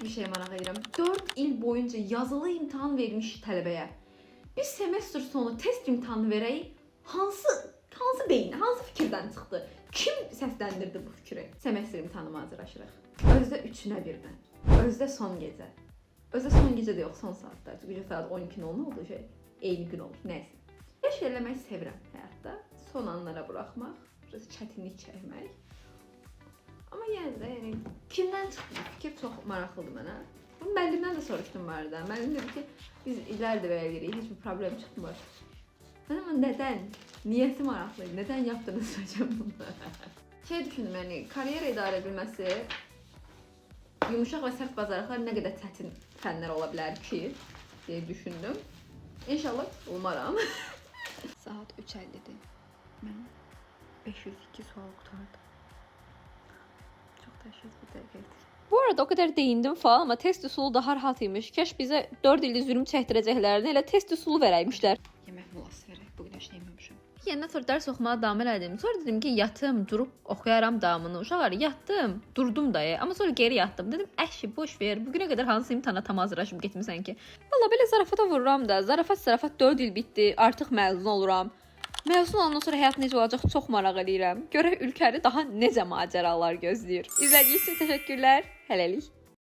bir şey maraq edirəm. 4 il boyunca yazılı imtahan vermiş tələbəyə bir semestr sonu test imtahanı verək, hansı beyin, hansı fikirdən çıxdı? Kim səsləndirdi bu fikri? Semestr imtahanı hazırlaşırıq. Özdə 3-ünə birdən. Özdə son gecə. Özdə son gecə də yox, son saatlar. Çünki gecə saat 12-nə oldu şey. Eyni gün olur, nəysə. Yaş eləmək sevirəm həyatda. Son anlara buraxmaq, biraz çətinlik çəkmək. Amma yenə də, yəni kimdən çıxdı bu fikir çox maraqlıdır mənə. Bunu müəllimdən də soruşdum bu arada. Müəllim dedi ki, biz illərdir belə edirik, heç bir problem çıxmır. Amma nədən? Niyyəti maraqlıydı. Nədən yapdınız hocam bunu? Şey düşündüm, yəni karyera idarə edilməsi, yumuşaq və sərt bacarıqlar nə qədər çətin fənlər ola bilər ki, deyə düşündüm. İnşallah umaram. Saat 3:50-dir. Mən 502 sual qutardım. Çox təşəkkür ederim. Bu arada o kadar değindim falan ama test usulu daha rahat imiş. Keş bize 4 ilde zülüm çəkdirəcəklərini elə test usulu verəymişlər. Yemək molası verək. Bugün heç nə yeməmişəm. Yenidən sonra dərs oxumağa davam elədim. Sonra dedim ki, yatım, durup oxuyaram davamını. Uşaqlar yatdım, durdum da. Amma sonra geri yatdım. Dedim, əşi boş ver. Bugünə qədər hansı imtahana tam hazırlaşıb getmisən ki? Valla belə zarafata vururam da. Zarafat 4 il bitdi. Artıq məzun oluram. Məzun olandan sonra həyat necə olacaq çox maraq edirəm. Görək ölkəni daha necə macəralar gözləyir. İzlədiyiniz üçün təşəkkürlər. Hələlik.